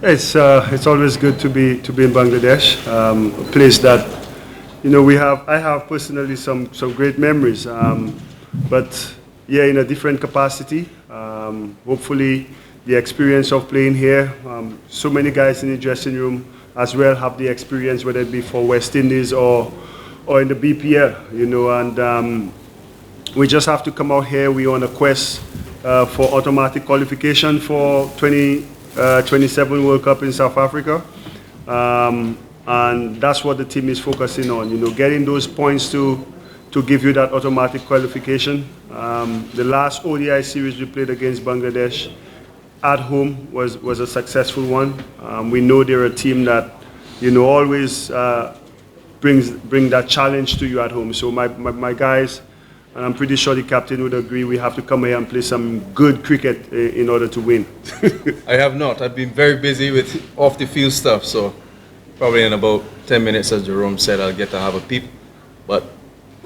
It's always good to be in Bangladesh, a place that I have personally some great memories, but yeah, in a different capacity. Hopefully, the experience of playing here, so many guys in the dressing room as well have the experience, whether it be for West Indies or in the BPL, and we just have to come out here. We're on a quest for automatic qualification for 2027 World Cup in South Africa. And that's what the team is focusing on, getting those points to give you that automatic qualification. The last ODI series we played against Bangladesh at home was a successful one. We know they're a team that, always bring that challenge to you at home. So my guys, and I'm pretty sure the captain would agree, we have to come here and play some good cricket in order to win. I have not. I've been very busy with off-the-field stuff, so probably in about 10 minutes, as Jerome said, I'll get to have a peep. But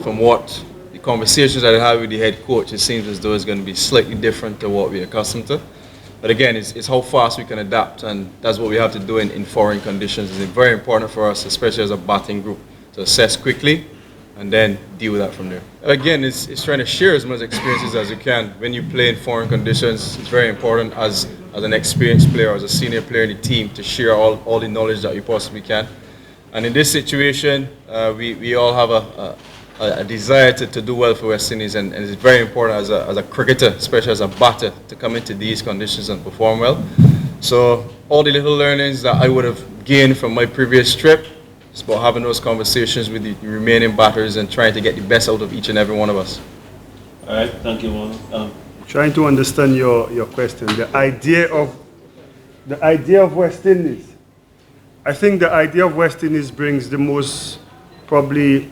from what the conversations that I had with the head coach, it seems as though it's going to be slightly different to what we're accustomed to. But again, it's how fast we can adapt, and that's what we have to do in foreign conditions. It's very important for us, especially as a batting group, to assess quickly and then deal with that from there. Again, it's trying to share as much experiences as you can. When you play in foreign conditions, it's very important as an experienced player, as a senior player in the team, to share all the knowledge that you possibly can. And in this situation, we all have a desire to do well for West Indies, and it's very important as a cricketer, especially as a batter, to come into these conditions and perform well. So all the little learnings that I would have gained from my previous trip, it's about having those conversations with the remaining batters and trying to get the best out of each and every one of us. All right, thank you, Juan. Trying to understand your question. The idea of West Indies. I think the idea of West Indies brings the most, probably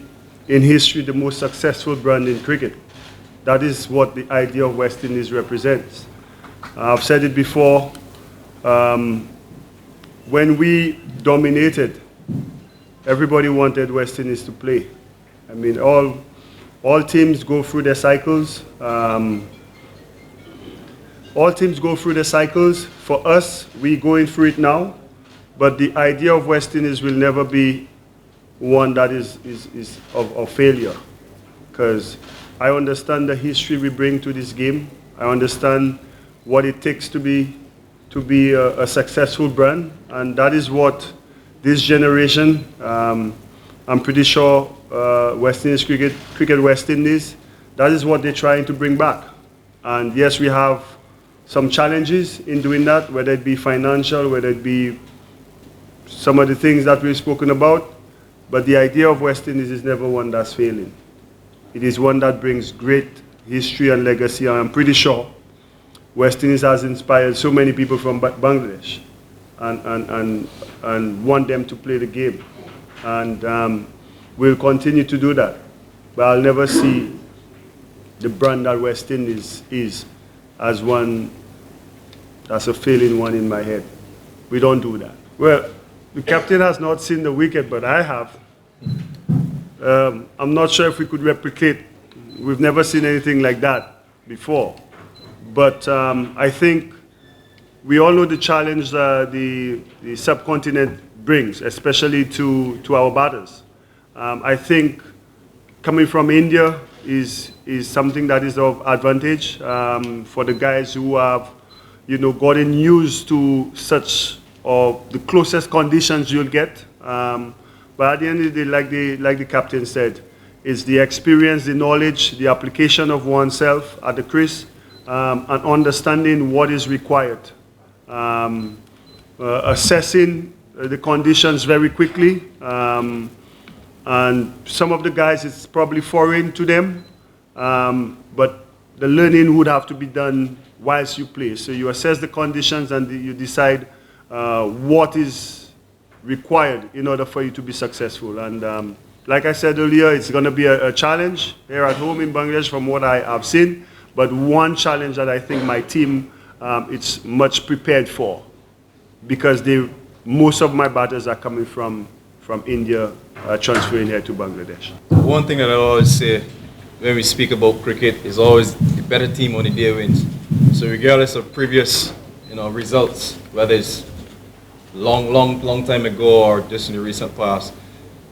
in history, the most successful brand in cricket. That is what the idea of West Indies represents. I've said it before. When we dominated, everybody wanted West Indies to play. I mean, all teams go through their cycles. All teams go through their cycles. For us, we're going through it now. But the idea of West Indies will never be one that is of failure. Because I understand the history we bring to this game. I understand what it takes to be a successful brand. And that is what this generation, I'm pretty sure West Indies Cricket West Indies, that is what they're trying to bring back. And yes, we have some challenges in doing that, whether it be financial, whether it be some of the things that we've spoken about. But the idea of West Indies is never one that's failing. It is one that brings great history and legacy. And I'm pretty sure West Indies has inspired so many people from Bangladesh and want them to play the game. And we'll continue to do that. But I'll never see the brand that West Indies is as one that's a failing one in my head. We don't do that. Well, the captain has not seen the wicket, but I have. I'm not sure if we could replicate. We've never seen anything like that before. But I think we all know the challenge the subcontinent brings, especially to our batters. I think coming from India is something that is of advantage for the guys who have, gotten used to such the closest conditions you'll get. But at the end of the day, like the captain said, it's the experience, the knowledge, the application of oneself at the crease, and understanding what is required. Assessing the conditions very quickly. And some of the guys, it's probably foreign to them, but the learning would have to be done whilst you play. So you assess the conditions and you decide what is required in order for you to be successful. And like I said earlier, it's going to be a challenge here at home in Bangladesh from what I have seen, but one challenge that I think my team it's much prepared for, because most of my batters are coming from India, transferring here to Bangladesh. One thing that I always say when we speak about cricket is always the better team on the day wins. So regardless of previous results, whether it's long time ago or just in the recent past,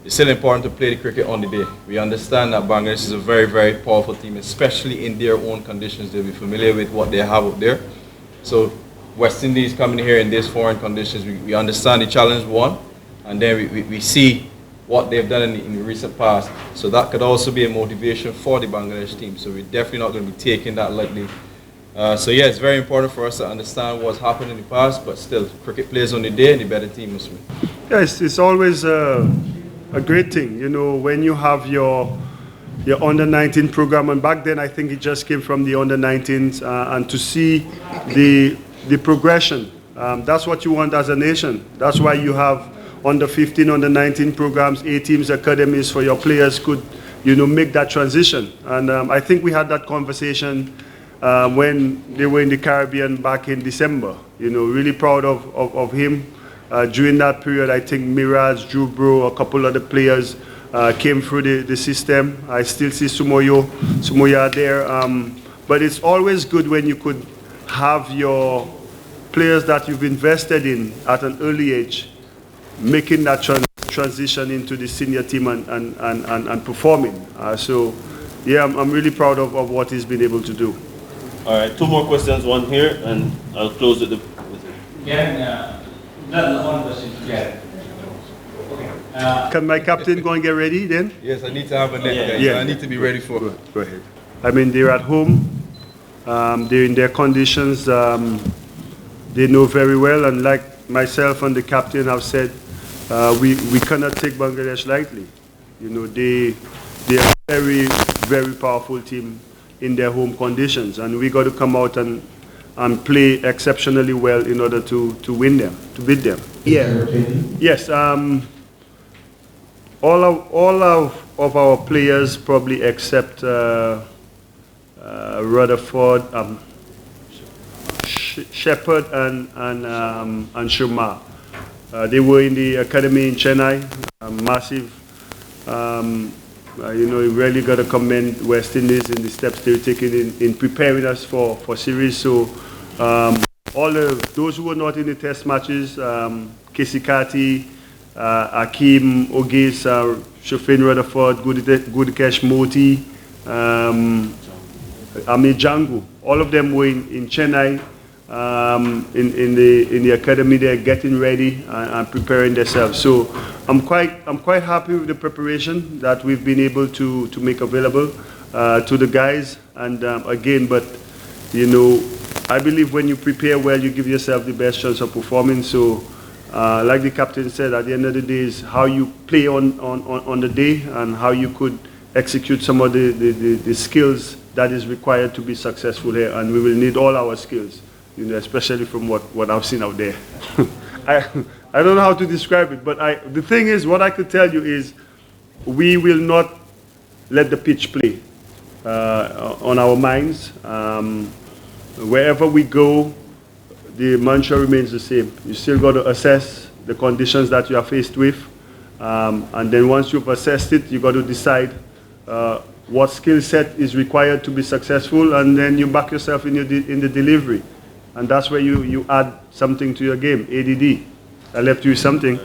it's still important to play the cricket on the day. We understand that Bangladesh is a very, very powerful team, especially in their own conditions. They'll be familiar with what they have out there. So West Indies coming here in these foreign conditions, we understand the challenge one, and then we see what they've done in the recent past. So that could also be a motivation for the Bangladesh team. So we're definitely not going to be taking that lightly. So yeah, it's very important for us to understand what's happened in the past, but still, cricket plays on the day and the better team must win. Yes, it's always a great thing, you know, when you have your under-19 program, and back then I think it just came from the under-19s, and to see the progression, that's what you want as a nation. That's why you have under-15, under-19 programs, A-teams, academies, for your players could, you know, make that transition. And I think we had that conversation when they were in the Caribbean back in December. You know, really proud of him. During that period, I think Miraj, Jubro, a couple other players came through the system. I still see Sumoya there. But it's always good when you could have your players that you've invested in at an early age making that transition into the senior team and performing. So, yeah, I'm really proud of what he's been able to do. All right, two more questions, one here, and I'll close it. One question. Yeah. Okay. Can my captain go and get ready then? Yes, I need to have a net, guys. Yeah. I need to be ready for it. Go ahead. I mean, they're at home. They're in their conditions. They know very well, and like myself and the captain have said, we cannot take Bangladesh lightly. You know, they are a very, very powerful team in their home conditions, and we got to come out and play exceptionally well in order to win them, to beat them. Yeah. Yes. All of our players, probably except Rutherford, Shepherd, and Sharma. They were in the academy in Chennai. Massive. You know, you really got to commend West Indies in the steps they're taking in preparing us for series. So all of those who were not in the test matches, 𝐂𝐨𝐲𝐫𝐢𝐧𝐠𝐭, 𝐂𝐨𝐲𝐫𝐢𝐧𝐠𝐭, Shafin Rutherford, 𝐂𝐨𝐲𝐫𝐢𝐧𝐠𝐿, 𝐂𝐨𝐲𝐫𝐢𝐧𝐠𝐿, all of them were in Chennai, in the academy. They're getting ready and preparing themselves. So I'm quite happy with the preparation that we've been able to make available to the guys. And again, but you know, I believe when you prepare well, you give yourself the best chance of performing. So like the captain said, at the end of the day is how you play on the day and how you could execute some of the skills that is required to be successful here. And we will need all our skills, you know, especially from what I've seen out there. I don't know how to describe it, but the thing is, what I could tell you is we will not let the pitch play on our minds. Wherever we go, the mantra remains the same. You still got to assess the conditions that you are faced with, and then once you've assessed it, you got to decide what skill set is required to be successful, and then you back yourself in the delivery, and that's where you add something to your game. ADD. I left you something.